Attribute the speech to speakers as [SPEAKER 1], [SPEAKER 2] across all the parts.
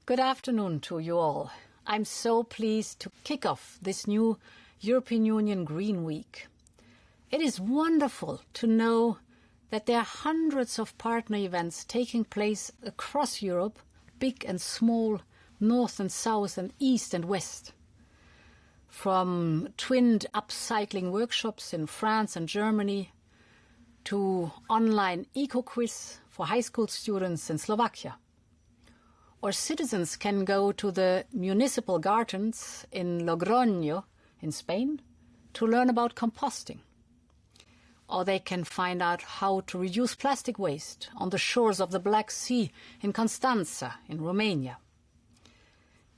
[SPEAKER 1] Good afternoon to you all. I'm so pleased to kick off this new European Union Green Week. It is wonderful to know that there are hundreds of partner events taking place across Europe, big and small, north and south and east and west. From twinned upcycling workshops in France and Germany to online eco-quiz for high school students in Slovakia. Or citizens can go to the municipal gardens in Logroño in Spain to learn about composting. Or they can find out how to reduce plastic waste on the shores of the Black Sea in Constanța in Romania.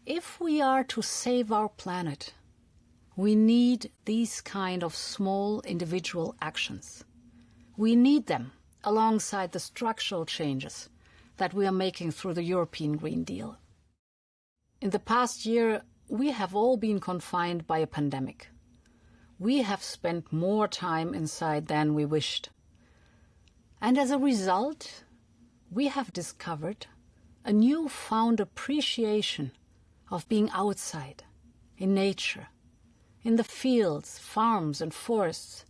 [SPEAKER 1] If we are to save our planet, we need these kind of small individual actions. We need them alongside the structural changes that we are making through the European Green Deal. In the past year, we have all been confined by a pandemic. We have spent more time inside than we wished. And as a result, we have discovered a newfound appreciation of being outside, in nature, in the fields, farms and forests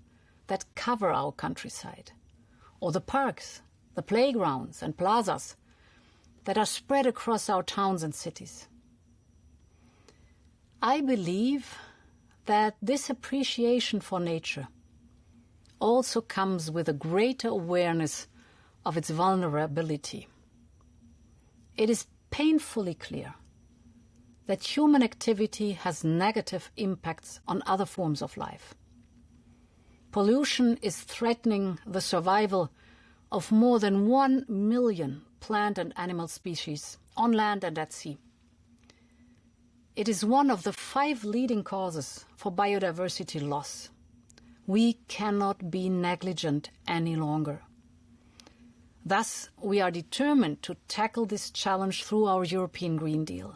[SPEAKER 1] that cover our countryside, or the parks, the playgrounds and plazas that are spread across our towns and cities. I believe that this appreciation for nature also comes with a greater awareness of its vulnerability. It is painfully clear that human activity has negative impacts on other forms of life. Pollution is threatening the survival of more than 1 million plant and animal species on land and at sea. It is one of the 5 leading causes for biodiversity loss. We cannot be negligent any longer. Thus, we are determined to tackle this challenge through our European Green Deal.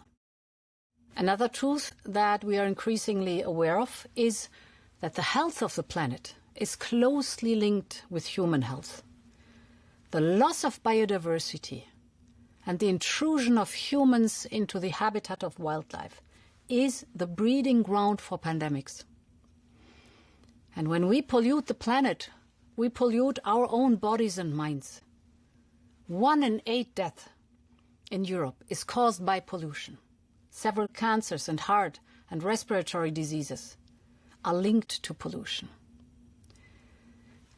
[SPEAKER 1] Another truth that we are increasingly aware of is that the health of the planet is closely linked with human health. The loss of biodiversity and the intrusion of humans into the habitat of wildlife is the breeding ground for pandemics. And when we pollute the planet, we pollute our own bodies and minds. 1 in 8 deaths in Europe is caused by pollution. Several cancers and heart and respiratory diseases are linked to pollution.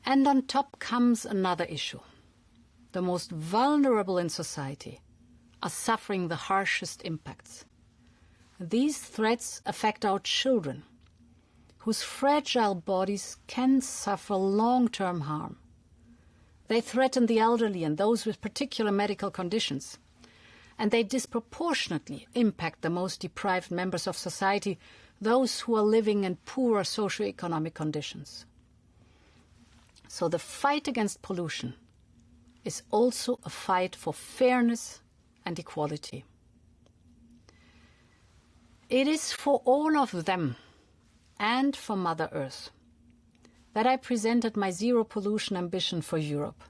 [SPEAKER 1] And on top comes another issue. The most vulnerable in society are suffering the harshest impacts. These threats affect our children, whose fragile bodies can suffer long-term harm. They threaten the elderly and those with particular medical conditions, and they disproportionately impact the most deprived members of society, those who are living in poorer socioeconomic conditions. So the fight against pollution is also a fight for fairness and equality. It is for all of them and for Mother Earth that I presented my zero pollution ambition for Europe.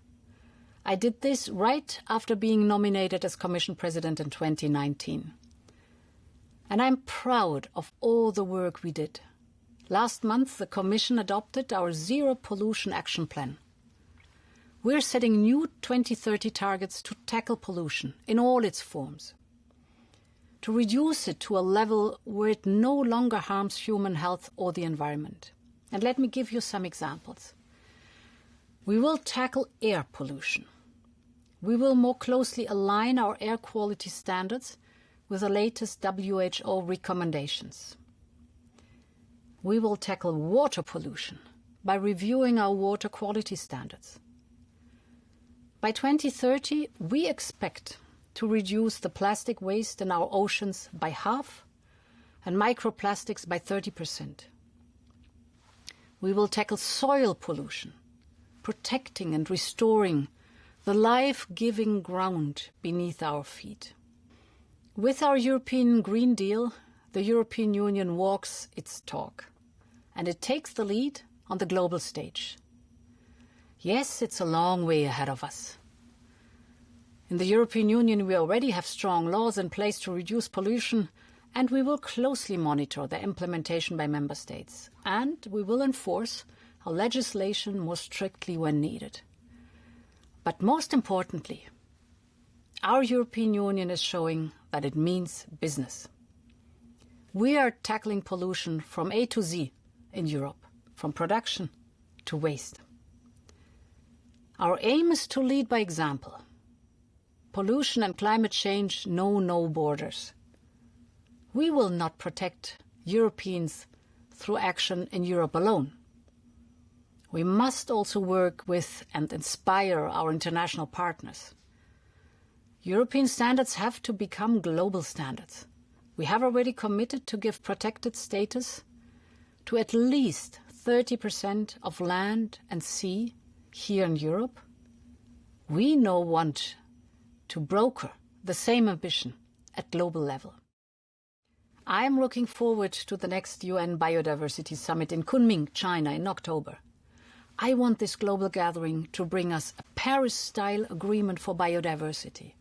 [SPEAKER 1] I did this right after being nominated as Commission President in 2019. And I'm proud of all the work we did. Last month, the Commission adopted our Zero Pollution Action Plan. We're setting new 2030 targets to tackle pollution in all its forms, to reduce it to a level where it no longer harms human health or the environment. And let me give you some examples. We will tackle air pollution. We will more closely align our air quality standards with the latest WHO recommendations. We will tackle water pollution by reviewing our water quality standards. By 2030, we expect to reduce the plastic waste in our oceans by half and microplastics by 30%. We will tackle soil pollution, protecting and restoring the life-giving ground beneath our feet. With our European Green Deal, the European Union walks its talk, and it takes the lead on the global stage. Yes, it's a long way ahead of us. In the European Union, we already have strong laws in place to reduce pollution, and we will closely monitor their implementation by member states. And we will enforce our legislation more strictly when needed. But most importantly, our European Union is showing that it means business. We are tackling pollution from A to Z in Europe, from production to waste. Our aim is to lead by example. Pollution and climate change know no borders. We will not protect Europeans through action in Europe alone. We must also work with and inspire our international partners. European standards have to become global standards. We have already committed to give protected status to at least 30% of land and sea here in Europe. We now want to broker the same ambition at global level. I am looking forward to the next UN Biodiversity Summit in Kunming, China in October. I want this global gathering to bring us a Paris-style agreement for biodiversity.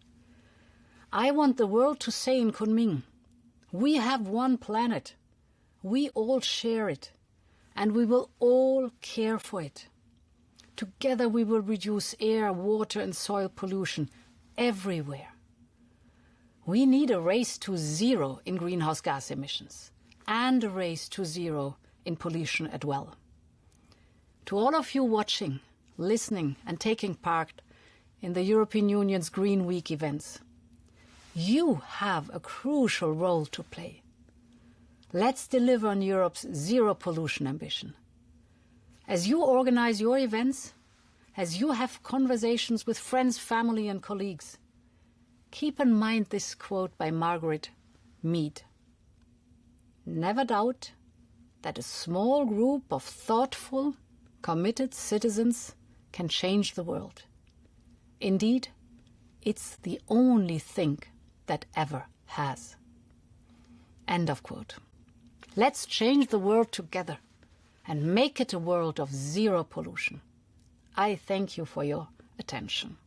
[SPEAKER 1] I want the world to say in Kunming, we have one planet, we all share it, and we will all care for it. Together we will reduce air, water and soil pollution everywhere. We need a race to zero in greenhouse gas emissions and a race to zero in pollution as well. To all of you watching, listening and taking part in the European Union's Green Week events, you have a crucial role to play. Let's deliver on Europe's zero pollution ambition. As you organize your events, as you have conversations with friends, family and colleagues, keep in mind this quote by Margaret Mead. Never doubt that a small group of thoughtful, committed citizens can change the world. Indeed, it's the only thing that ever has. End of quote. Let's change the world together and make it a world of zero pollution. I thank you for your attention.